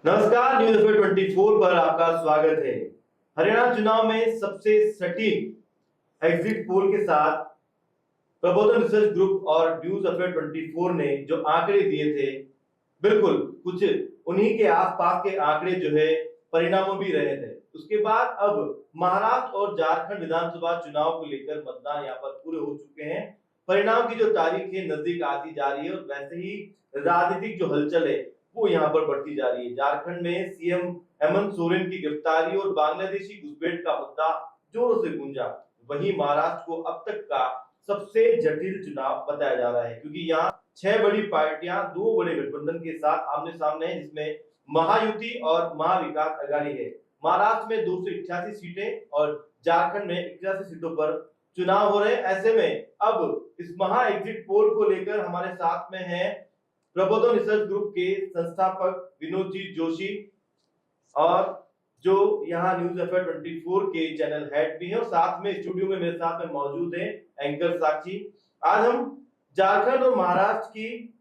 नमस्कार, news affair 24 पर आपका स्वागत है। हरियाणा चुनाव में सबसे सटीक एग्जिट पोल के साथ प्रबोधन रिसर्च ग्रुप और न्यूज़ अफेयर 24 ने जो आंकड़े दिए थे, बिल्कुल कुछ उन्हीं के आसपास के आंकड़े जो है परिणामों भी रहे थे। उसके बाद अब महाराष्ट्र और झारखंड विधानसभा चुनाव को लेकर मतदान यहाँ पर पूरे हो चुके हैं। परिणाम की जो तारीख है नजदीक आती जा रही है और वैसे ही राजनीतिक जो हलचल है वो यहाँ पर बढ़ती जा रही है। झारखंड में सीएम हेमंत सोरेन की गिरफ्तारी और बांग्लादेशी घुसपैठ का मुद्दा जोरों से गूंजा। वहीं महाराष्ट्र को अब तक का सबसे जटिल चुनाव बताया जा रहा है, क्योंकि यहाँ 6 बड़ी पार्टियां 2 बड़े गठबंधन के साथ आमने सामने है, जिसमें महायुति और महाविकास अघाड़ी है। महाराष्ट्र में 288 सीटें और झारखंड में 81 सीटों पर चुनाव हो रहे हैं। ऐसे में अब इस महा एग्जिट पोल को लेकर हमारे साथ में है प्रबोधन रिसर्च ग्रुप के संस्थापक विनोद जी जोशी और जो यहाँ न्यूज़ अफेयर 24 के चैनल हेड भी है, और साथ में स्टूडियो में मेरे साथ में मौजूद है एंकर साक्षी। आज हम झारखंड और महाराष्ट्र की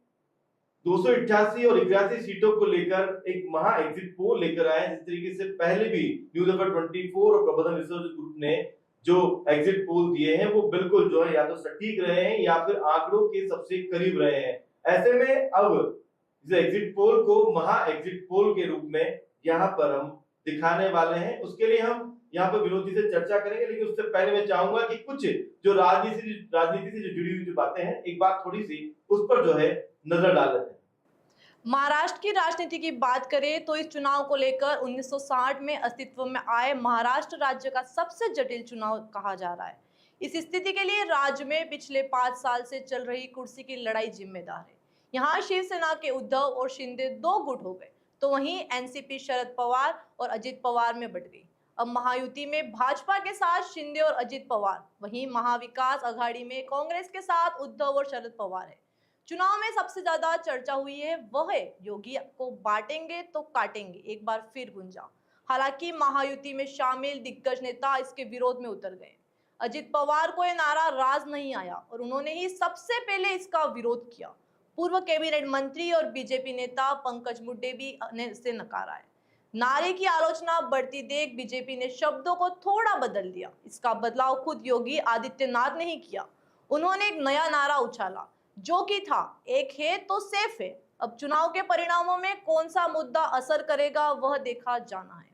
288 और 81 सीटों को लेकर एक महा एग्जिट पोल लेकर आए। जिस तरीके से पहले भी न्यूज़ अफेयर 24 और प्रबोधन रिसर्च ग्रुप ने जो एग्जिट पोल दिए हैं वो बिल्कुल जो है या तो सटीक रहे हैं या फिर आंकड़ों के सबसे करीब रहे हैं। ऐसे में अब इस एग्जिट पोल को महा एग्जिट पोल के रूप में यहाँ पर हम दिखाने वाले हैं। उसके लिए हम यहाँ पर विनोद जी से चर्चा करेंगे, लेकिन उससे पहले मैं चाहूंगा कि कुछ जो राजनीति से जो जुड़ी हुई जो बातें हैं एक बार थोड़ी सी उस पर जो है नजर डाल लेते हैं। महाराष्ट्र की राजनीति की बात करें तो इस चुनाव को लेकर 1960 में अस्तित्व में आए महाराष्ट्र राज्य का सबसे जटिल चुनाव कहा जा रहा है। इस स्थिति के लिए राज्य में पिछले 5 साल से चल रही कुर्सी की लड़ाई जिम्मेदार है। यहाँ शिवसेना के उद्धव और शिंदे 2 गुट हो गए, तो वहीं एनसीपी शरद पवार और अजित पवार में बट गई। अब महायुति में भाजपा के साथ शिंदे और अजित पवार, वहीं महाविकास अघाड़ी में कांग्रेस के साथ उद्धव और शरद पवार है। चुनाव में सबसे ज्यादा चर्चा हुई है वह है योगी को बांटेंगे तो काटेंगे, एक बार फिर गुंजा। हालांकि महायुति में शामिल दिग्गज नेता इसके विरोध में उतर गए। अजित पवार को यह नारा राज नहीं आया और उन्होंने ही सबसे पहले इसका विरोध किया। पूर्व कैबिनेट मंत्री और बीजेपी नेता पंकज मुंडे भी इसे नकारा है। नारे की आलोचना बढ़ती देख बीजेपी ने शब्दों को थोड़ा बदल दिया। इसका बदलाव खुद योगी आदित्यनाथ ने ही किया। उन्होंने एक नया नारा उछाला जो कि था एक है तो सेफ है। अब चुनाव के परिणामों में कौन सा मुद्दा असर करेगा वह देखा जाना है।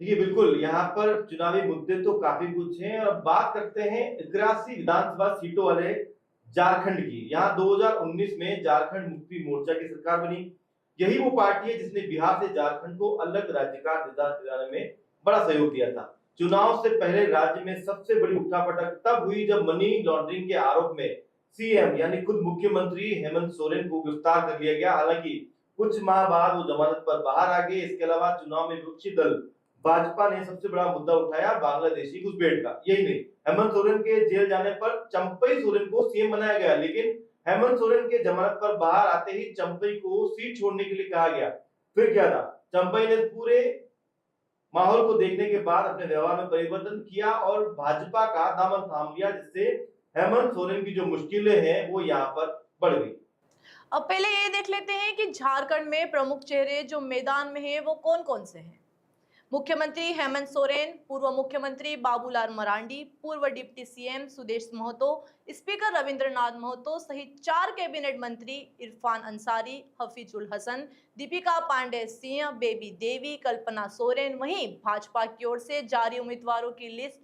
देखिए, बिल्कुल यहाँ पर चुनावी मुद्दे तो काफी कुछ हैं और अब बात करते हैं 81 विधानसभा सीटों वाले झारखंड की। यहाँ 2019 में झारखंड मुक्ति मोर्चा की सरकार बनी। यही वो पार्टी है जिसने बिहार से झारखंड को अलग राज्य का दर्जा दिलाने में बड़ा सहयोग दिया था। चुनाव से पहले राज्य में सबसे बड़ी उठापटक तब हुई जब मनी लॉन्ड्रिंग के आरोप में सीएम यानी खुद मुख्यमंत्री हेमंत सोरेन को गिरफ्तार कर लिया गया। हालांकि कुछ माह बाद वो जमानत पर बाहर आ गए। इसके अलावा चुनाव में विपक्षी दल भाजपा ने सबसे बड़ा मुद्दा उठाया बांग्लादेशी घुसपैठ का। यही नहीं, हेमंत सोरेन के जेल जाने पर चंपई सोरेन को सीएम बनाया गया, लेकिन हेमंत सोरेन के जमानत पर बाहर आते ही चंपई को सीट छोड़ने के लिए कहा गया। फिर क्या था, चंपई ने पूरे माहौल को देखने के बाद अपने व्यवहार में परिवर्तन किया और भाजपा का दामन थाम लिया, जिससे हेमंत सोरेन की जो मुश्किलें हैं वो यहाँ पर बढ़ गई। अब पहले ये देख लेते हैं कि झारखंड में प्रमुख चेहरे जो मैदान में हैं वो कौन कौन से हैं। मुख्यमंत्री हेमंत सोरेन, पूर्व मुख्यमंत्री बाबूलाल मरांडी, पूर्व deputy CM Sudesh Mahto, speaker Rabindranath Mahto सहित 4 कैबिनेट मंत्री इरफान अंसारी, हफीजुल हसन, दीपिका पांडे सिंह, बेबी देवी, कल्पना सोरेन। वहीं भाजपा की ओर से जारी उम्मीदवारों की लिस्ट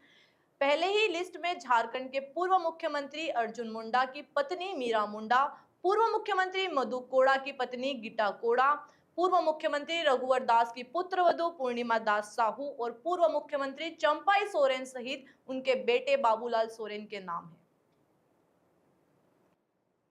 पहले ही लिस्ट में झारखंड के पूर्व मुख्यमंत्री अर्जुन मुंडा की पत्नी मीरा मुंडा, पूर्व मुख्यमंत्री मधु कोड़ा की पत्नी गीता कोड़ा, पूर्व मुख्यमंत्री रघुवर दास की पुत्रवधू पूर्णिमा दास साहू और पूर्व मुख्यमंत्री चंपाई सोरेन सहित उनके बेटे बाबूलाल सोरेन के नाम हैं।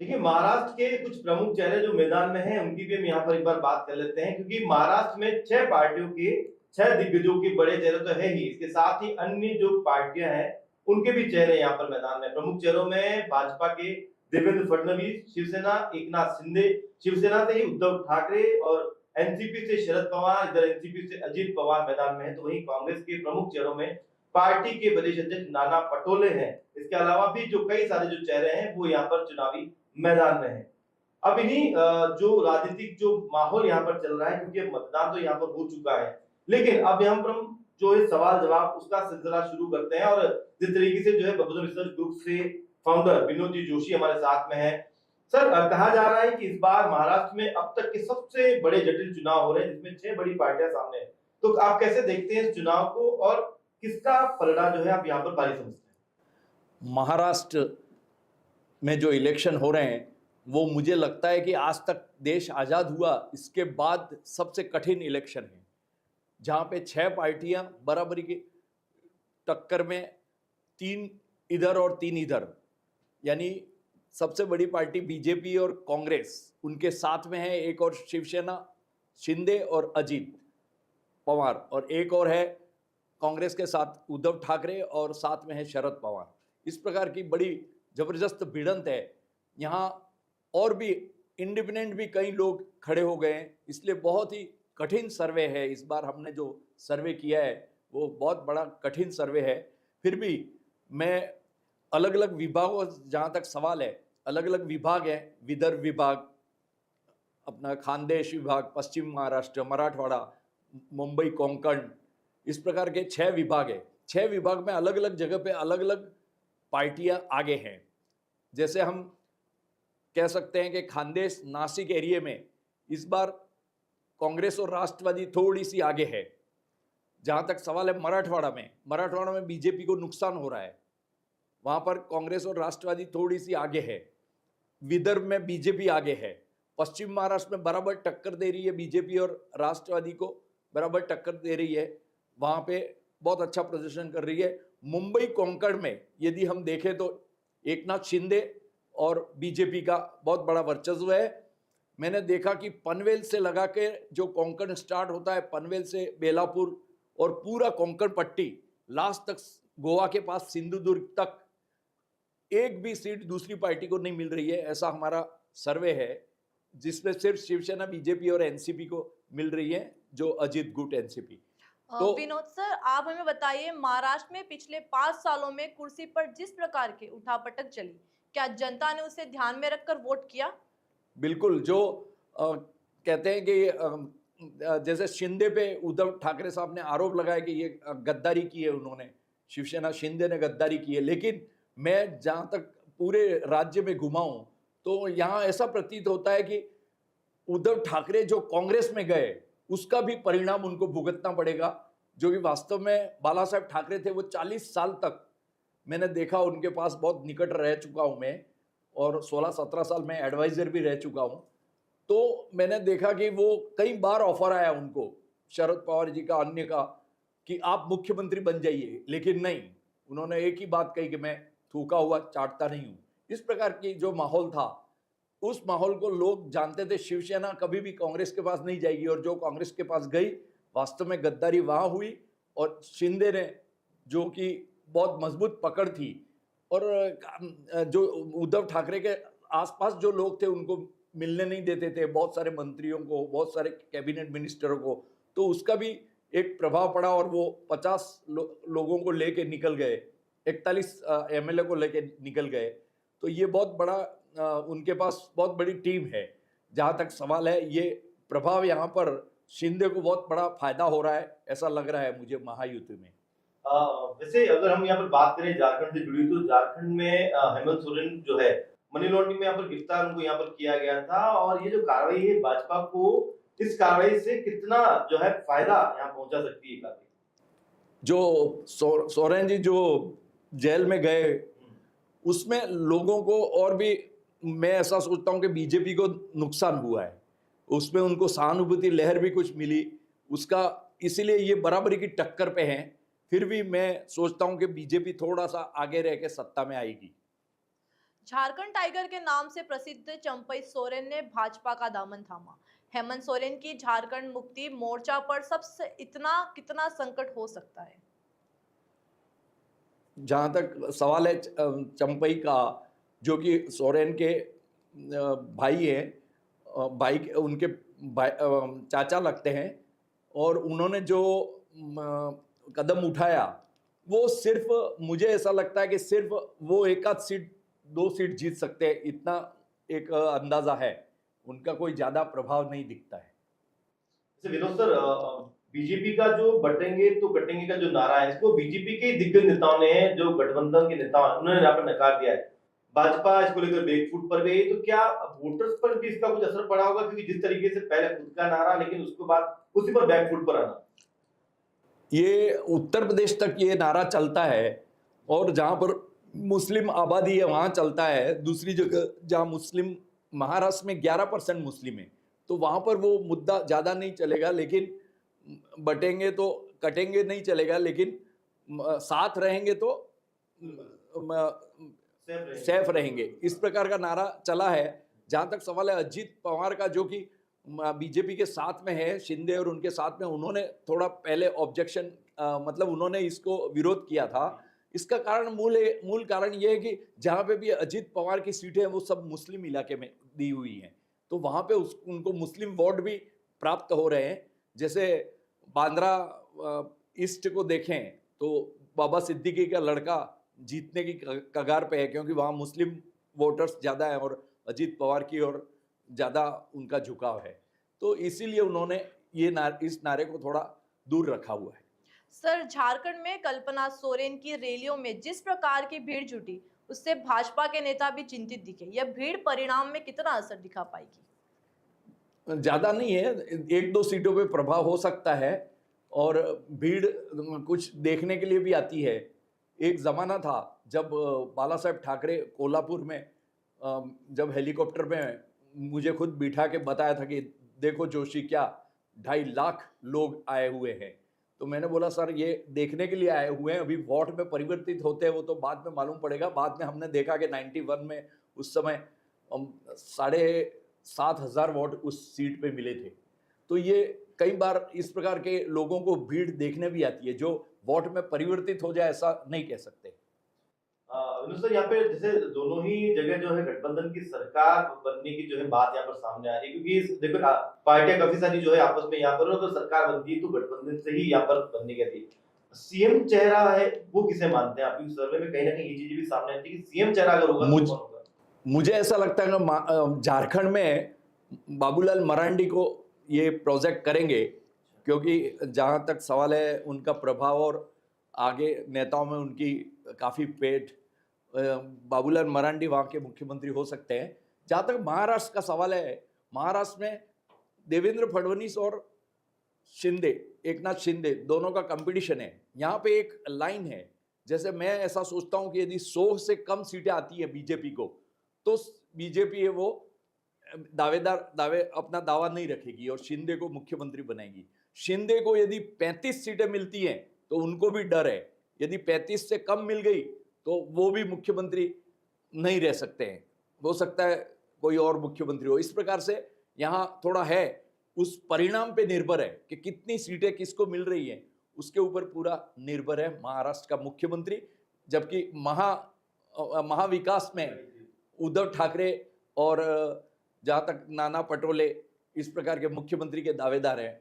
देखिए, महाराष्ट्र के कुछ प्रमुख चेहरे जो मैदान में हैं उनकी भी हम यहाँ पर एक बार बात कर लेते हैं, क्योंकि महाराष्ट्र में 6 पार्टियों के 6 दिग्गजों के बड़े चेहरे तो है ही, इसके साथ ही अन्य जो पार्टियां हैं उनके भी चेहरे यहाँ पर मैदान में। प्रमुख चेहरों में भाजपा के देवेंद्र फडणवीस, शिवसेना एकनाथ शिंदे, शिवसेना से ही उद्धव ठाकरे और एनसीपी से शरद पवार, इधर एनसीपी से अजित पवार मैदान में है। तो वहीं कांग्रेस के प्रमुख चेहरों में पार्टी के प्रदेश अध्यक्ष नाना पटोले हैं। इसके अलावा भी जो कई सारे जो चेहरे हैं वो यहाँ पर चुनावी मैदान में हैं। अब इन्हीं जो राजनीतिक जो माहौल यहाँ पर चल रहा है, क्योंकि मतदान तो यहाँ पर हो चुका है, लेकिन अब यहाँ पर हम जो है सवाल जवाब उसका सिलसिला शुरू करते हैं। और जिस तरीके से जो है प्रबोधन रिसर्च ग्रुप से फाउंडर विनोद जी जोशी हमारे साथ में है। सर, कहा जा रहा है कि इस बार महाराष्ट्र में अब तक के सबसे बड़े जटिल चुनाव हो रहे हैं, जिसमें 6 बड़ी पार्टियां सामने हैं। तो आप कैसे देखते हैं इस चुनाव को, और किसका पलड़ा जो है आप यहाँ पर भारी समझते हैं? महाराष्ट्र में जो इलेक्शन हो रहे हैं वो मुझे लगता है कि आज तक देश आज़ाद हुआ इसके बाद सबसे कठिन इलेक्शन है, जहाँ पे 6 पार्टियां बराबरी की टक्कर में, 3 इधर और 3 इधर, यानी सबसे बड़ी पार्टी बीजेपी और कांग्रेस उनके साथ में है, एक और शिवसेना शिंदे और अजीत पवार, और एक और है कांग्रेस के साथ उद्धव ठाकरे और साथ में है शरद पवार। इस प्रकार की बड़ी जबरदस्त भिड़ंत है यहाँ, और भी इंडिपेंडेंट भी कई लोग खड़े हो गए हैं, इसलिए बहुत ही कठिन सर्वे है। इस बार हमने जो सर्वे किया है वो बहुत बड़ा कठिन सर्वे है। फिर भी मैं अलग अलग विभागों, जहाँ तक सवाल है, अलग अलग विभाग हैं, विदर्भ विभाग, अपना खानदेश विभाग, पश्चिम महाराष्ट्र, मराठवाड़ा, मुंबई कोंकण, इस प्रकार के 6 विभाग है। 6 विभाग में अलग अलग जगह पे अलग अलग पार्टियां आगे हैं। जैसे हम कह सकते हैं कि खानदेश नासिक एरिया में इस बार कांग्रेस और राष्ट्रवादी थोड़ी सी आगे है। जहां तक सवाल है मराठवाड़ा में बीजेपी को नुकसान हो रहा है, वहां पर कांग्रेस और राष्ट्रवादी थोड़ी सी आगे है। विदर्भ में बीजेपी आगे है। पश्चिम महाराष्ट्र में बराबर टक्कर दे रही है, बीजेपी और राष्ट्रवादी को बराबर टक्कर दे रही है, वहां पे बहुत अच्छा प्रदर्शन कर रही है। मुंबई कोंकण में यदि हम देखें तो एकनाथ शिंदे और बीजेपी का बहुत बड़ा वर्चस्व है। मैंने देखा कि पनवेल से लगा के जो कोंकण स्टार्ट होता है, पनवेल से बेलापुर और पूरा कोंकण पट्टी लास्ट तक गोवा के पास सिंधुदुर्ग तक एक भी सीट दूसरी पार्टी को नहीं मिल रही है, ऐसा हमारा सर्वे है, जिसमें सिर्फ शिवसेना, बीजेपी और एनसीपी को मिल रही है, जो अजीत गुट एनसीपी। तो विनोद सर, आप हमें बताइए, महाराष्ट्र में पिछले 5 सालों में कुर्सी पर जिस प्रकार की उठापटक चली, क्या जनता ने उसे ध्यान में रखकर वोट किया? बिल्कुल। जो कहते हैं कि जैसे शिंदे पे उद्धव ठाकरे साहब ने आरोप लगाया कि ये गद्दारी की है उन्होंने, शिवसेना शिंदे ने गद्दारी की है, लेकिन मैं जहाँ तक पूरे राज्य में घुमा हूँ तो यहाँ ऐसा प्रतीत होता है कि उद्धव ठाकरे जो कांग्रेस में गए उसका भी परिणाम उनको भुगतना पड़ेगा। जो कि वास्तव में बाला साहब ठाकरे थे, वो 40 साल तक मैंने देखा, उनके पास बहुत निकट रह चुका हूँ मैं, और 16-17 साल में एडवाइजर भी रह चुका हूँ। तो मैंने देखा कि वो कई बार ऑफर आया उनको, शरद पवार जी का, अन्य का, कि आप मुख्यमंत्री बन जाइए, लेकिन नहीं, उन्होंने एक ही बात कही कि मैं थूका हुआ चाटता नहीं हूँ। इस प्रकार की जो माहौल था, उस माहौल को लोग जानते थे। शिवसेना कभी भी कांग्रेस के पास नहीं जाएगी, और जो कांग्रेस के पास गई वास्तव में गद्दारी वहां हुई, और शिंदे ने, जो कि बहुत मजबूत पकड़ थी, और जो उद्धव ठाकरे के आसपास जो लोग थे उनको मिलने नहीं देते थे, बहुत सारे मंत्रियों को, बहुत सारे कैबिनेट मिनिस्टरों को, तो उसका भी एक प्रभाव पड़ा, और वो 50 लोगों को लेके निकल गए, 41 एमएलए को लेके निकल गए। तो ये बहुत बड़ा उनके पास बहुत बड़ी टीम है। जहाँ तक सवाल है, ये प्रभाव यहाँ पर शिंदे को बहुत बड़ा फायदा हो रहा है, ऐसा लग रहा है मुझे महायुति में। वैसे अगर हम यहाँ पर बात करें झारखंड से जुड़ी, तो झारखंड में हेमंत सोरेन जो है, मनी लॉन्ड्रिंग में यहाँ पर गिरफ्तार उनको यहाँ पर किया गया था, और ये जो कार्रवाई है भाजपा को इस कार्रवाई से कितना जो है फायदा यहाँ पहुंचा सकती है? जो सोरेन जी जो जेल में गए, उसमें लोगों को, और भी मैं ऐसा सोचता हूँ कि बीजेपी को नुकसान हुआ है, उसमें उनको सहानुभूति लहर भी कुछ मिली उसका, इसीलिए ये बराबरी की टक्कर पे हैं। फिर भी मैं सोचता हूँ कि बीजेपी थोड़ा सा आगे रह के सत्ता में आएगी। झारखंड टाइगर के नाम से प्रसिद्ध चंपई सोरेन ने भाजपा का दामन थामा। हेमंत सोरेन की झारखंड मुक्ति मोर्चा पर सबसे कितना संकट हो सकता है? जहाँ तक सवाल है चंपई का, जो कि सोरेन के भाई हैं, भाई उनके चाचा लगते हैं, और उन्होंने जो कदम उठाया वो सिर्फ, मुझे ऐसा लगता है कि सिर्फ वो 1 आध सीट 2 सीट जीत सकते हैं, इतना एक अंदाजा है। उनका कोई ज्यादा प्रभाव नहीं दिखता है। जैसे विनोद सर, बीजेपी का जो बटेंगे तो कटेंगे का जो नारा है, इसको बीजेपी के दिग्गज नेताओं ने, जो गठबंधन के नेता हैं, उन्होंने यहाँ पर नकार दिया है। भाजपा इसको लेकर बैकफुट पर गई, तो क्या वोटर्स पर भी इसका कुछ असर पड़ा होगा? क्योंकि जिस तरीके से पहले खुद का नारा, लेकिन उसके बाद उसी पर बैकफुट पर आना। ये उत्तर प्रदेश तक ये नारा चलता है और जहां पर मुस्लिम आबादी है वहां चलता है। दूसरी जगह जहां मुस्लिम, महाराष्ट्र में 11% मुस्लिम है, तो वहां पर वो मुद्दा ज्यादा नहीं चलेगा, लेकिन बटेंगे तो कटेंगे नहीं चलेगा, लेकिन साथ रहेंगे तो सेफ रहेंगे, इस प्रकार का नारा चला है। जहां तक सवाल है अजीत पवार का, जो कि बीजेपी के साथ में है, शिंदे और उनके साथ में, उन्होंने थोड़ा पहले ऑब्जेक्शन, मतलब उन्होंने इसको विरोध किया था। इसका कारण मूल कारण यह है कि जहां पे भी अजीत पवार की सीटें हैं वो सब मुस्लिम इलाके में दी हुई हैं, तो वहां पे उनको मुस्लिम वोट भी प्राप्त हो रहे हैं। जैसे बांद्रा ईस्ट को देखें तो बाबा सिद्दीकी का लड़का जीतने की कगार पे है, क्योंकि वहाँ मुस्लिम वोटर्स ज़्यादा है और अजीत पवार की ओर ज़्यादा उनका झुकाव है, तो इसीलिए उन्होंने इस नारे को थोड़ा दूर रखा हुआ है। सर, झारखंड में कल्पना सोरेन की रैलियों में जिस प्रकार की भीड़ जुटी, उससे भाजपा के नेता भी चिंतित दिखे। यह भीड़ परिणाम में कितना असर दिखा पाएगी? ज़्यादा नहीं है, 1-2 सीटों पे प्रभाव हो सकता है, और भीड़ कुछ देखने के लिए भी आती है। एक ज़माना था जब बाला साहेब ठाकरे कोल्हापुर में, जब हेलीकॉप्टर में मुझे खुद बिठा के बताया था कि देखो जोशी, क्या 2.5 लाख लोग आए हुए हैं, तो मैंने बोला सर ये देखने के लिए आए हुए हैं, अभी वोट में परिवर्तित होते हैं वो तो बाद में मालूम पड़ेगा। बाद में हमने देखा कि 91 में उस समय 7,500 वोट उस सीट पे मिले थे। तो ये कई बार इस प्रकार के लोगों को भीड़ देखने भी आती है, जो वोट में परिवर्तित हो जाए ऐसा नहीं कह सकते। विनोद सर, यहाँ पे जैसे दोनों ही जगह जो है गठबंधन की सरकार बनने की जो है बात यहाँ पर सामने आ रही है, क्योंकि देखो पार्टियां काफी सारी जो है आपस में यहाँ पर, तो सरकार बनती है तो गठबंधन से ही यहाँ पर बनने की थी। सीएम चेहरा है वो किसे मानते हैं आप? सर्वे में कहीं ना कहीं ये चीज भी सामने आती है कि सीएम चेहरा अगर होगा तो कौन होगा? मुझे ऐसा लगता है कि झारखंड में बाबूलाल मरांडी को ये प्रोजेक्ट करेंगे, क्योंकि जहां तक सवाल है उनका प्रभाव और आगे नेताओं में उनकी काफ़ी पेट, बाबूलाल मरांडी वहाँ के मुख्यमंत्री हो सकते हैं। जहाँ तक महाराष्ट्र का सवाल है, महाराष्ट्र में देवेंद्र फडणवीस और शिंदे, एकनाथ शिंदे, दोनों का कंपटीशन है। यहाँ पे एक लाइन है, जैसे मैं ऐसा सोचता हूँ कि यदि 100 से कम सीटें आती है बीजेपी को, तो बीजेपी है वो अपना दावा नहीं रखेगी और शिंदे को मुख्यमंत्री बनाएगी। शिंदे को यदि 35 सीटें मिलती हैं तो उनको भी डर है, यदि 35 से कम मिल गई तो वो भी मुख्यमंत्री नहीं रह सकते हैं, हो सकता है कोई और मुख्यमंत्री हो। इस प्रकार से यहाँ थोड़ा है, उस परिणाम पे निर्भर है कि कितनी सीटें किसको मिल रही हैं, उसके ऊपर पूरा निर्भर है महाराष्ट्र का मुख्यमंत्री। जबकि महाविकास में उद्धव ठाकरे और जहाँ तक नाना पटोले इस प्रकार के मुख्यमंत्री के दावेदार हैं।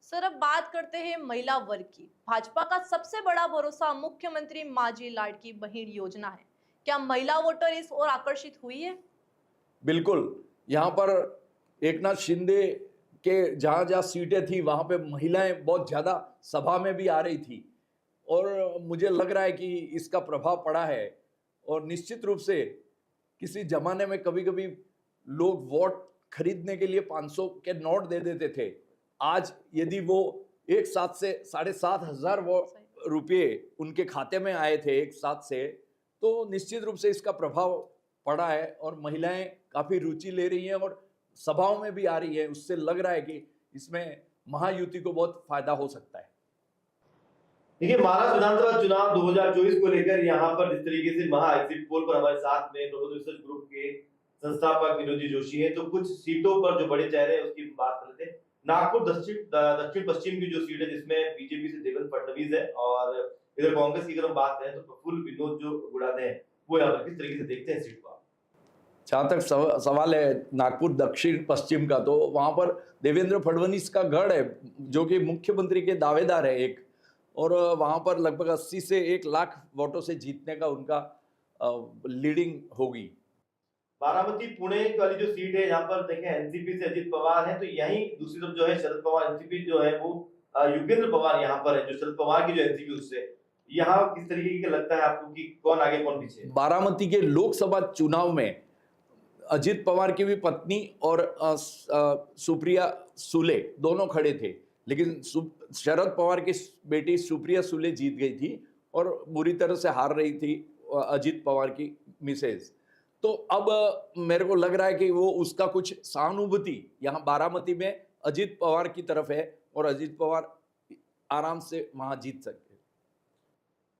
सर, अब बात करते हैं महिला वर्ग की। भाजपा का सबसे बड़ा भरोसा मुख्यमंत्री माझी लाडकी बहन योजना है। क्या महिला वोटर इस ओर आकर्षित हुई है? बिल्कुल, यहाँ पर एकनाथ शिंदे के जहाँ जहाँ सीटें थी वहाँ पे महिलाएं बहुत ज़्यादा सभा में भी आ रही थी, और मुझे लग रहा है कि इसका प्रभाव पड़ा है। और निश्चित रूप से किसी जमाने में कभी कभी लोग वोट खरीदने के लिए 500 के नोट दे देते थे। आज यदि वो एक साथ से 7,500 रुपये उनके खाते में आए थे एक साथ से, तो निश्चित रूप से इसका प्रभाव पड़ा है और महिलाएं काफी रुचि ले रही हैं और सभाओं में भी आ रही है। उससे लग रहा है कि इसमें महायुति को बहुत फायदा हो सकता है। देखिए, महाराष्ट्र विधानसभा चुनाव 2024 को लेकर यहाँ पर जिस तरीके से महा एग्जिट पोल पर हमारे साथ में प्रबोधन रिसर्च ग्रुप के संस्थापक विनोद जी जोशी हैं, तो कुछ सीटों पर जो बड़े चेहरे हैं उसकी बात कर लेते हैं। नागपुर दक्षिण पश्चिम की जो सीट है जिसमें बीजेपी से देवेंद्र फडणवीस है, और इधर कांग्रेस की अगर हम बात करें तो प्रफुल्ल विनोद जो गुड़ादे हैं, वो यहाँ पर किस तरीके से देखते हैं सीट को? जहाँ तक सवाल है नागपुर दक्षिण पश्चिम का, तो वहाँ पर देवेंद्र फडणवीस का गढ़ है जो कि मुख्यमंत्री के दावेदार है एक, और वहाँ पर लगभग 80 से 1 लाख वोटों से जीतने का उनका लीडिंग होगी। बारामती पुणे वाली जो सीट है, यहाँ पर देखें एनसीपी से अजित पवार है, तो यहीं दूसरी तरफ जो है शरद पवार, एनसीपी जो है वो युगेंद्र पवार यहाँ पर है, जो शरद पवार की जो एनसीपी उससे यहाँ किस तरीके का लगता है आपको कि कौन आगे कौन पीछे? बारामती के लोकसभा चुनाव में अजित पवार की भी पत्नी और सुप्रिया सुले दोनों खड़े थे, लेकिन शरद पवार की बेटी सुप्रिया सुले जीत गई थी और बुरी तरह से हार रही थी अजित पवार की मिसेज। तो अब मेरे को लग रहा है कि वो उसका कुछ सहानुभूति यहाँ बारामती में अजित पवार की तरफ है और अजित पवार आराम से वहां जीत सकते हैं।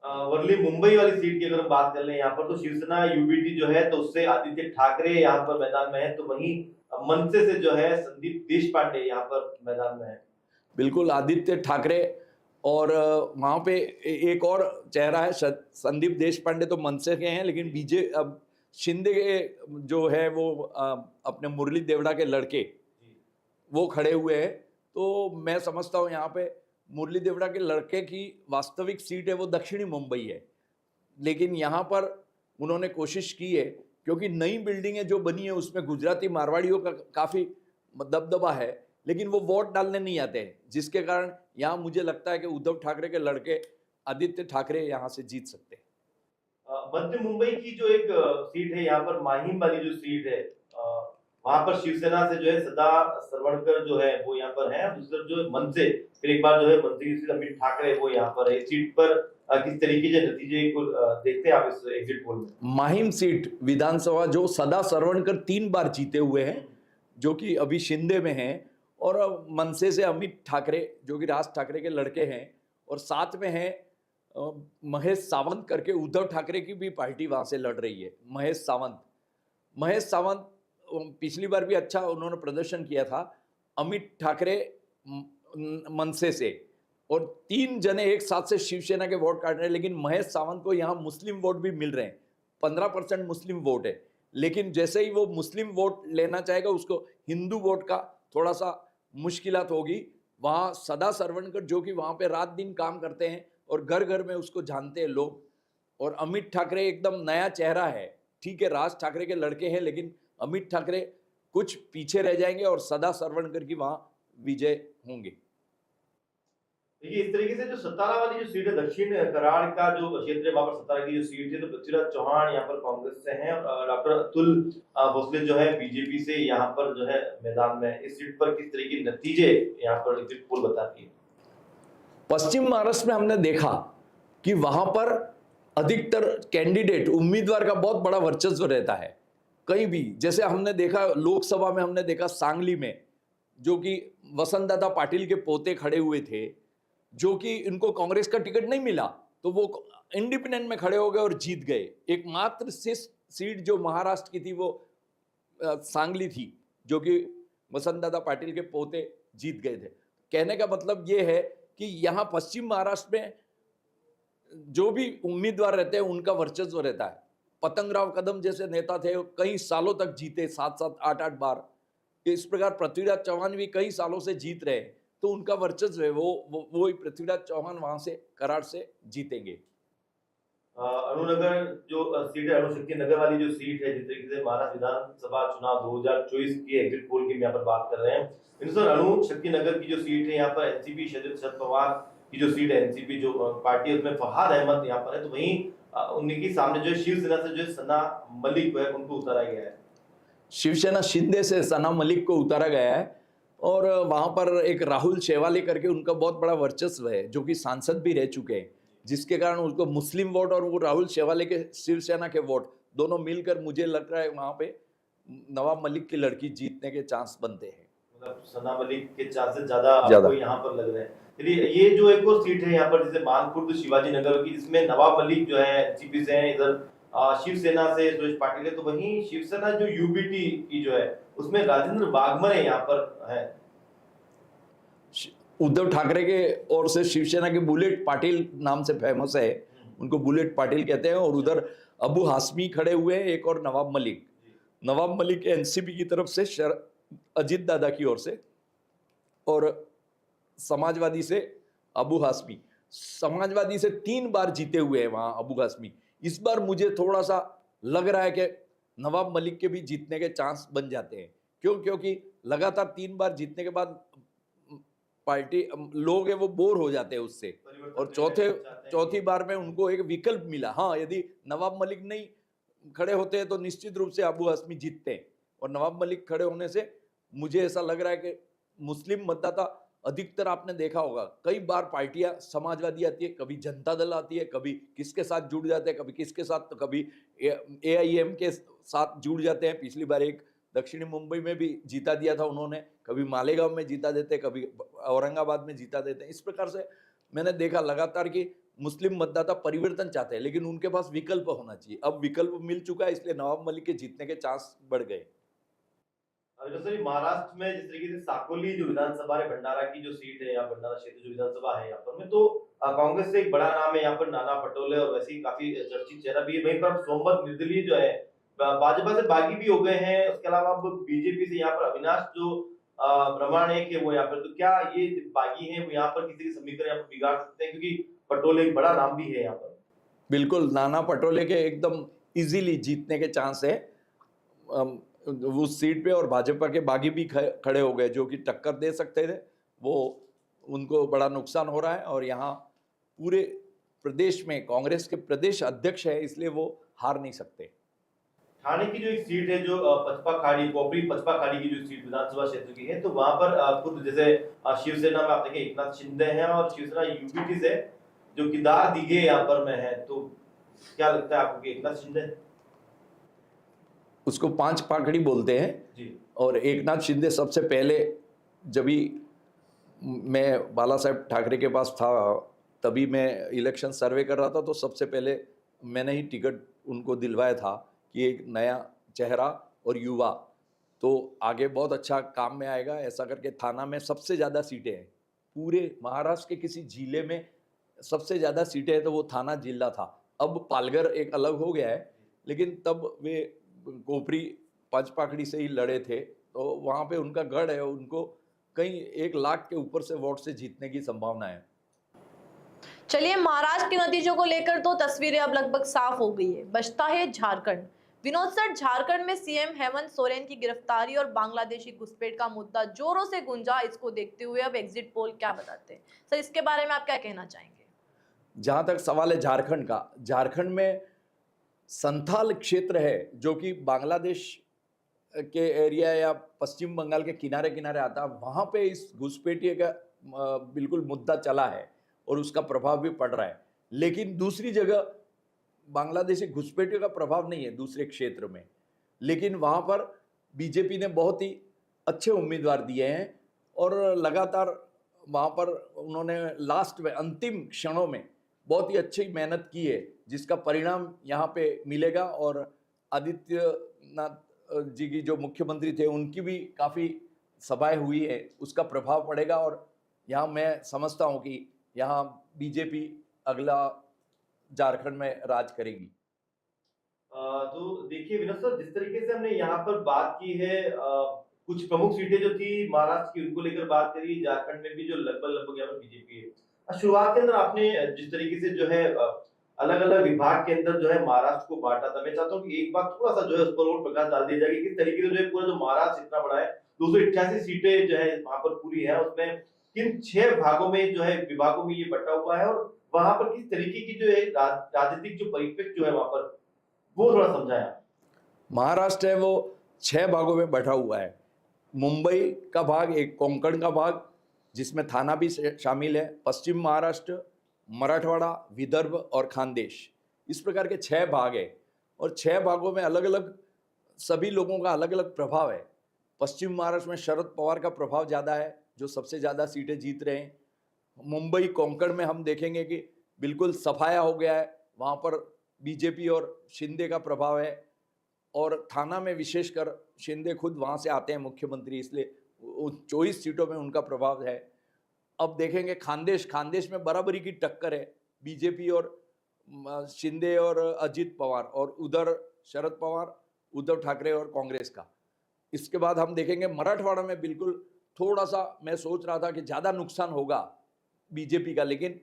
वर्ली मुंबई वाली सीट की अगर हम बात कर लें यहाँ पर, तो शिवसेना यूबीटी जो है तो उससे आदित्य ठाकरे यहाँ पर मैदान में है, तो वहीं मनसे से जो है संदीप देशपांडे यहाँ पर मैदान में है। बिल्कुल, आदित्य ठाकरे और वहाँ पे एक और चेहरा है संदीप देशपांडे, तो मनसे के हैं, लेकिन अब शिंदे के जो है वो अपने मुरली देवड़ा के लड़के वो खड़े हुए हैं। तो मैं समझता हूँ यहाँ पे मुरली देवड़ा के लड़के की वास्तविक सीट है वो दक्षिणी मुंबई है, लेकिन यहाँ पर उन्होंने कोशिश की है क्योंकि नई बिल्डिंगें जो बनी है उसमें गुजराती मारवाड़ियों का काफ़ी दबदबा है, लेकिन वो वोट डालने नहीं आते हैं, जिसके कारण यहाँ मुझे लगता है कि उद्धव ठाकरे के लड़के आदित्य ठाकरे यहाँ से जीत सकते हैं। मध्य मुंबई की जो एक सीट है यहाँ पर, माहिम वाली जो सीट है, वहां पर शिवसेना से जो है सदा सरवणकर जो है वो यहाँ पर है, दूसरी तरफ जो मनसे फिर एक बार जो है मंत्री अमित ठाकरे वो यहाँ पर है। इस सीट पर किस तरीके के नतीजे को देखते हैं आप इस एग्जिट पोल में? माहिम सीट विधानसभा जो सदा सरवणकर 3 बार जीते हुए हैं, जो कि अभी शिंदे में हैं, और मनसे से अमित ठाकरे जो कि राज ठाकरे के लड़के हैं, और साथ में हैं महेश सावंत करके, उद्धव ठाकरे की भी पार्टी वहां से लड़ रही है। महेश सावंत पिछली बार भी अच्छा उन्होंने प्रदर्शन किया था। अमित ठाकरे मनसे से, और 3 जने एक साथ से शिवसेना के वोट काट रहे हैं, लेकिन महेश सावंत को यहाँ मुस्लिम वोट भी मिल रहे हैं। 15% मुस्लिम वोट है, लेकिन जैसे ही वो मुस्लिम वोट लेना चाहेगा उसको हिंदू वोट का थोड़ा सा मुश्किलात होगी। वहाँ सदा सरवणकर जो कि वहाँ पे रात दिन काम करते हैं और घर घर में उसको जानते हैं लोग, और अमित ठाकरे एकदम नया चेहरा है। ठीक है, राज ठाकरे के लड़के हैं, लेकिन अमित ठाकरे कुछ पीछे रह जाएंगे और सदा सरवणकर की वहां विजय होंगे। देखिए, इस तरीके से जो सतारा वाली जो सीट है, दक्षिण कराड़ का जो क्षेत्र है, वहां पर सतारा की जो सीट है, तो पृथ्वीराज चौहान यहाँ पर कांग्रेस से हैं और डॉक्टर अतुल भोसले जो है बीजेपी से यहाँ पर जो है मैदान में। इस सीट पर किस तरह के नतीजे यहाँ पर एग्जिट पोल बताती है? पश्चिम महाराष्ट्र में हमने देखा कि वहां पर अधिकतर कैंडिडेट उम्मीदवार का बहुत बड़ा वर्चस्व रहता है। कहीं भी जैसे हमने देखा लोकसभा में, हमने देखा सांगली में जो कि वसंतदादा पाटिल के पोते खड़े हुए थे, जो कि इनको कांग्रेस का टिकट नहीं मिला तो वो इंडिपेंडेंट में खड़े हो गए और जीत गए। एकमात्र सीट जो महाराष्ट्र की थी वो सांगली थी, जो कि वसंतदादा पाटिल के पोते जीत गए थे। कहने का मतलब ये है कि यहाँ पश्चिम महाराष्ट्र में जो भी उम्मीदवार रहते हैं उनका वर्चस्व रहता है। पतंगराव कदम जैसे नेता थे, कई सालों तक जीते, 7-7, 8-8 बार। इस प्रकार पृथ्वीराज चौहान भी कई सालों से जीत रहे, तो उनका वर्चस्व है, वो पृथ्वीराज चौहान वहां से कराड़ से जीतेंगे। अरुणनगर जो सीट है, अणुशक्ति नगर वाली जो सीट है, जिस तरीके से महाराष्ट्र विधानसभा चुनाव 2024 की एग्जिट पोल की यहाँ पर बात कर रहे हैं, सर अणुशक्ति नगर की जो सीट है यहाँ पर एनसीपी शरद पवार की जो सीट है, एनसीपी जो पार्टी है उसमें फहाद अहमद यहाँ पर है, तो वहीं उनके सामने जो शिवसेना से जो सना मलिक है उनको उतारा गया है। शिवसेना शिंदे से सना मलिक को उतारा गया है, और वहां पर एक राहुल शेवाले करके उनका बहुत बड़ा वर्चस्व है, जो कि सांसद भी रह चुके हैं, जिसके कारण उसको मुस्लिम वोट और वो राहुल शेवाले के शिवसेना के वोट दोनों मिलकर मुझे लग रहा है वहां पे नवाब मलिक की लड़की जीतने के चांस बनते हैं। मतलब सना मलिक के चांसेस ज्यादा यहाँ पर लग रहे हैं। चलिए, ये जो एक और सीट है यहाँ पर जैसे मानखुर्द शिवाजी नगर की, जिसमें नवाब मलिक जो है एनसीपी से हैं, इधर शिवसेना से सुरेश पाटिल है, तो वहीं शिवसेना जो यूबीटी की जो है उसमें राजेंद्र वाघमरे यहाँ पर है। उद्धव ठाकरे के ओर से शिवसेना के बुलेट पाटिल नाम से फेमस है, उनको बुलेट पाटिल कहते हैं, और उधर अबू हाशमी खड़े हुए हैं, एक और नवाब मलिक एनसीपी की तरफ से अजित दादा की ओर से, और समाजवादी से अबू हाशमी। समाजवादी से 3 बार जीते हुए हैं वहां अबू हाशमी। इस बार मुझे थोड़ा सा लग रहा है कि नवाब मलिक के भी जीतने के चांस बन जाते हैं। क्यों? क्योंकि लगातार 3 बार जीतने के बाद पार्टी लोग हैं वो बोर हो जाते हैं उससे, और चौथी बार में उनको एक विकल्प मिला। हाँ, यदि नवाब मलिक नहीं खड़े होते हैं तो निश्चित रूप से अबू हाशमी जीतते हैं, और नवाब मलिक खड़े होने से मुझे ऐसा लग रहा है कि मुस्लिम मतदाता अधिकतर, आपने देखा होगा कई बार पार्टियां समाजवादी आती है, कभी जनता दल आती है, कभी किसके साथ जुड़ जाते हैं, कभी किसके साथ, तो कभी AIM के साथ जुड़ जाते हैं। पिछली बार एक दक्षिणी मुंबई में भी जीता दिया था उन्होंने, कभी मालेगांव में जीता देते, कभी औरंगाबाद में जीता देते हैं। इस प्रकार से मैंने देखा लगातार कि मुस्लिम मतदाता परिवर्तन चाहते हैं, लेकिन उनके पास विकल्प होना चाहिए। अब विकल्प मिल चुका है, इसलिए नवाब मलिक के जीतने के चांस बढ़ गए। जैसे महाराष्ट्र में जिस तरीके से साकोली जो विधानसभा है, भंडारा की जो सीट है, या भंडारा क्षेत्र जो विधानसभा है यहाँ पर में, तो कांग्रेस से एक बड़ा नाम है यहाँ पर नाना पटोले, और वैसे ही काफी चर्चित चेहरा भी है। वहीं पर सोमवत निर्दलीय जो है भाजपा से बागी भी हो गए हैं। उसके अलावा अब बीजेपी से यहाँ पर अविनाश जो ब्रह्माण्य के वो यहाँ पर, तो क्या ये बागी हैं वो यहाँ पर किसी के समीकरण यहाँ पर बिगाड़ सकते हैं, क्योंकि पटोले एक बड़ा नाम भी है यहाँ पर। बिल्कुल, नाना पटोले के एकदम इजीली जीतने के चांस है उस सीट पे, और भाजपा के बागी भी खड़े हो गए जो कि टक्कर दे सकते थे, वो उनको बड़ा नुकसान हो रहा है। और यहाँ पूरे प्रदेश में कांग्रेस के प्रदेश अध्यक्ष है, इसलिए वो हार नहीं सकते। ठाणे की जो एक सीट है, जो पचपा खाड़ी, कोपरी पचपा खाड़ी की जो सीट विधानसभा क्षेत्र की है, तो वहां पर खुद जैसे शिवसेना में आप देखें एकनाथ शिंदे हैं, और शिवसेना यूबीटी से जो केदार दिघे यहाँ पर में है, तो क्या लगता है आपको कि एकनाथ शिंदे? उसको 5 पाखड़ी बोलते हैं जी। और एकनाथ शिंदे सबसे पहले, जब भी मैं बाला साहेब ठाकरे के पास था तभी मैं इलेक्शन सर्वे कर रहा था, तो सबसे पहले मैंने ही टिकट उनको दिलवाया था कि एक नया चेहरा और युवा तो आगे बहुत अच्छा काम में आएगा, ऐसा करके। थाना में सबसे ज़्यादा सीटें हैं पूरे महाराष्ट्र के किसी जिले में, सबसे ज़्यादा सीटें हैं तो वो थाना जिला था। अब पालघर एक अलग हो गया है, लेकिन तब वे कोपरी पंचपाखड़ी से ही लड़े थे, तो वहाँ पे उनका गढ़ है, उनको कहीं 1 लाख के ऊपर से वोट से जीतने की संभावना है। चलिए, महाराष्ट्र के नतीजों को लेकर तो तस्वीरें अब लगभग साफ हो गई है। बचता है झारखंड। विनोद सर, झारखंड में सीएम हेमंत सोरेन की गिरफ्तारी और बांग्लादेशी घुसपैठ का मुद्दा जोरों से गूंजा। इसको देखते हुए अब एग्जिट पोल क्या बताते हैं सर, इसके बारे में आप क्या कहना चाहेंगे? जहाँ तक सवाल है झारखंड का, झारखंड में संथाल क्षेत्र है जो कि बांग्लादेश के एरिया या पश्चिम बंगाल के किनारे किनारे आता है, वहाँ पे इस घुसपैठिए का बिल्कुल मुद्दा चला है और उसका प्रभाव भी पड़ रहा है। लेकिन दूसरी जगह बांग्लादेशी घुसपैठियों का प्रभाव नहीं है दूसरे क्षेत्र में, लेकिन वहाँ पर बीजेपी ने बहुत ही अच्छे उम्मीदवार दिए हैं और लगातार वहाँ पर उन्होंने लास्ट में अंतिम क्षणों में बहुत ही अच्छी मेहनत की है, जिसका परिणाम यहाँ पे मिलेगा। और आदित्यनाथ जी की जो मुख्यमंत्री थे उनकी भी काफ़ी सभाएं हुई है, उसका प्रभाव पड़ेगा। और यहाँ मैं समझता हूँ कि यहाँ बीजेपी अगला झारखंड में राज करेगी। तो देखिए विनोद सर, जिस तरीके से हमने यहाँ पर बात की है, कुछ प्रमुख सीटें जो थी महाराष्ट्र की उनको लेकर बात करी, झारखंड में भी जो लगभग यहाँ पर बीजेपी है। शुरुआत के अंदर आपने जिस तरीके से जो है अलग अलग विभाग के अंदर जो है महाराष्ट्र को बांटा था, मैं चाहता हूँ कि एक बार थोड़ा सा जो है उस पर और प्रकाश डाल दिया जाए, किस तरीके से जो है पूरा जो महाराष्ट्र इतना बड़ा है, 288 सीटें जो है वहां पर पूरी है, उसमें किन 6 भागों में जो है विभागों में ये बटा हुआ है, और वहां पर किस तरीके की जो है राजनीतिक जो परिप्रेक्ष्य जो है वहां पर, वो थोड़ा समझाया। महाराष्ट्र है वो 6 भागों में बटा हुआ है। मुंबई का भाग, एक कोंकण का भाग जिसमें थाना भी शामिल है, पश्चिम महाराष्ट्र, मराठवाड़ा, विदर्भ और खानदेश, इस प्रकार के 6 भाग है। और 6 भागों में अलग अलग सभी लोगों का अलग अलग प्रभाव है। पश्चिम महाराष्ट्र में शरद पवार का प्रभाव ज़्यादा है, जो सबसे ज़्यादा सीटें जीत रहे हैं। मुंबई कोंकण में हम देखेंगे कि बिल्कुल सफाया हो गया है, वहाँ पर बीजेपी और शिंदे का प्रभाव है। और थाना में विशेषकर शिंदे खुद वहाँ से आते हैं मुख्यमंत्री, इसलिए 24 सीटों में उनका प्रभाव है। अब देखेंगे खानदेश में बराबरी की टक्कर है, बीजेपी और शिंदे और अजित पवार, और उधर शरद पवार, उद्धव ठाकरे और कांग्रेस का। इसके बाद हम देखेंगे मराठवाड़ा में बिल्कुल थोड़ा सा, मैं सोच रहा था कि ज़्यादा नुकसान होगा बीजेपी का, लेकिन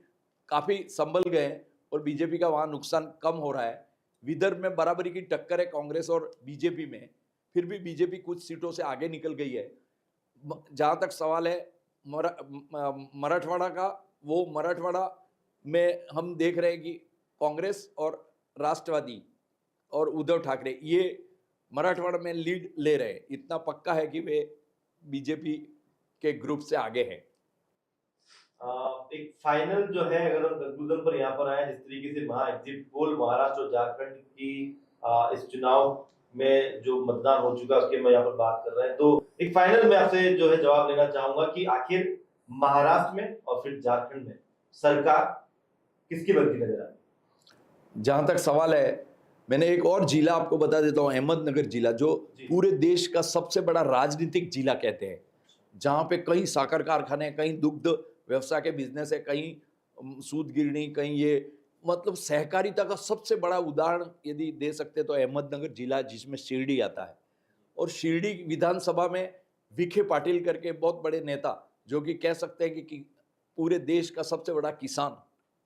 काफ़ी संभल गए और बीजेपी का वहाँ नुकसान कम हो रहा है। विदर्भ में बराबरी की टक्कर है कांग्रेस और बीजेपी में, फिर भी बीजेपी कुछ सीटों से आगे निकल गई है। जहाँ तक सवाल है मराठवाड़ा का, वो मराठवाड़ा में हम देख रहे हैं कि कांग्रेस और राष्ट्रवादी और उद्धव ठाकरे ये मराठवाड़ा में लीड ले रहे हैं। इतना पक्का है कि वे बीजेपी के ग्रुप से आगे हैं। एक फाइनल जो है, अगर हम कंक्लूजन पर यहाँ पर आए, जिस तरीके से महा एग्जिट पोल महाराष्ट्र और झारखंड की इस चुनाव में जो मतदान हो चुका है उसके मैं यहाँ पर बात कर रहे हैं, तो एक फाइनल में आपसे जो है जवाब लेना चाहूंगा कि आखिर महाराष्ट्र में और फिर झारखंड में सरकार किसकी बनती नजर आ रही है? जहाँ तक सवाल है, मैंने एक और जिला आपको बता देता हूँ, अहमदनगर जिला, जो पूरे देश का सबसे बड़ा राजनीतिक जिला कहते हैं, जहाँ पे कई साकर कारखाने, कहीं दुग्ध व्यवसाय के बिजनेस है, कहीं सूत गिरनी, कहीं ये मतलब सहकारिता का सबसे बड़ा उदाहरण यदि दे सकते तो अहमदनगर जिला, जिसमें शिरडी आता है। और शिरडी विधानसभा में विखे पाटिल करके बहुत बड़े नेता, जो कि कह सकते हैं कि पूरे देश का सबसे बड़ा किसान,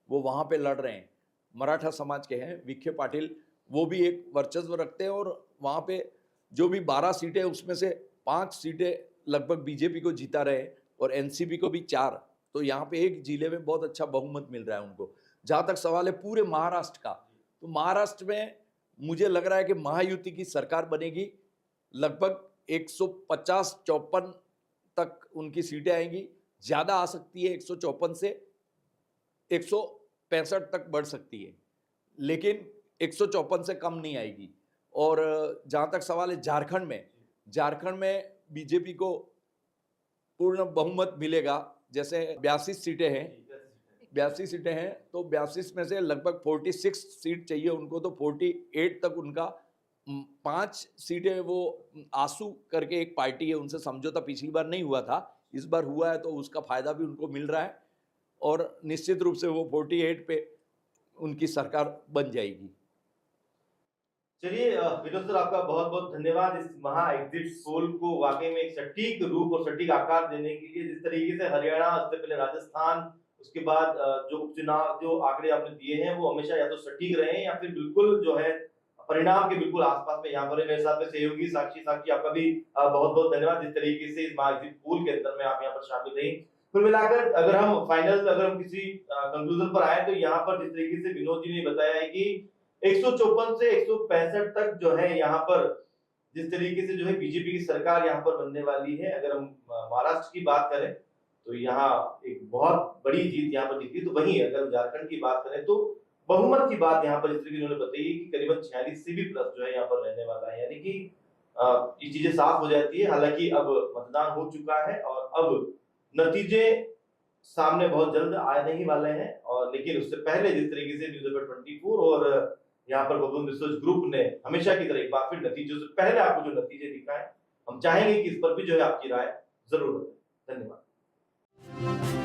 वो वहाँ पे लड़ रहे हैं, मराठा समाज के हैं विखे पाटिल, वो भी एक वर्चस्व रखते हैं। और वहाँ पे जो भी 12 सीटें उसमें से 5 सीटें लगभग बीजेपी को जीता रहे हैं और एनसीपी को भी 4, तो यहाँ पे एक जिले में बहुत अच्छा बहुमत मिल रहा है उनको। जहाँ तक सवाल है पूरे महाराष्ट्र का, तो महाराष्ट्र में मुझे लग रहा है कि महायुति की सरकार बनेगी, लगभग 150-54 तक उनकी सीटें आएंगी, ज़्यादा आ सकती है, 154 से 165 तक बढ़ सकती है, लेकिन 154 से कम नहीं आएगी। और जहाँ तक सवाल है झारखंड में बीजेपी को पूर्ण बहुमत मिलेगा। जैसे 82 सीटें हैं, 82 सीटें हैं, तो 82 में से लगभग 46 सीट चाहिए उनको, तो 48 तक उनका 5 सीटें वो आसू करके एक पार्टी है, उनसे समझौता पिछली बार नहीं हुआ था, इस बार हुआ है, तो उसका फायदा भी उनको मिल रहा है और निश्चित रूप से वो 48 पे उनकी सरकार बन जाएगी। चलिए विनोद सर, आपका बहुत बहुत धन्यवाद इस महा एग्जिट पोल को वाकई में एक सटीक रूप और सटीक आकार देने के लिए। जिस तरीके से हरियाणा, उससे पहले राजस्थान, उसके बाद जो उपचुनाव जो आंकड़े आपने दिए हैं वो हमेशा या तो सटीक रहे या फिर बिल्कुल जो है परिणाम के बिल्कुल आसपास में यहाँ पर है। मेरे साथ में सहयोगी साक्षी, आपका भी बहुत बहुत धन्यवाद जिस तरीके से इस महा एग्जिट पोल के अंदर में आप यहाँ पर शामिल रही। कुल मिलाकर अगर हम किसी कंक्लूजन पर आए, तो यहाँ पर जिस तरीके से विनोद जी ने बताया है कि 154 से 165 तक जो है यहाँ पर जिस तरीके से जो है बीजेपी की सरकार यहाँ पर बनने वाली है। अगर हम महाराष्ट्र की बात करें तो यहाँ एक बहुत बड़ी जीत यहाँ पर दिखती है। तो वहीं अगर हम झारखंड की बात करें तो बहुमत की बात यहाँ पर जिस तरीके उन्होंने बताई कि करीबन 46 से भी प्लस जो है यहाँ पर रहने वाला है, यानी कि ये चीजें साफ हो जाती है। हालांकि अब मतदान हो चुका है और अब नतीजे सामने बहुत जल्द आने ही वाले हैं, और लेकिन उससे पहले जिस तरीके से न्यूज़ 24 और यहाँ पर बबून रिसर्च ग्रुप ने हमेशा की तरह एक बार फिर नतीजों से पहले आपको जो नतीजे दिखाए, हम चाहेंगे कि इस पर भी जो है आपकी राय जरूर बताएं। धन्यवाद।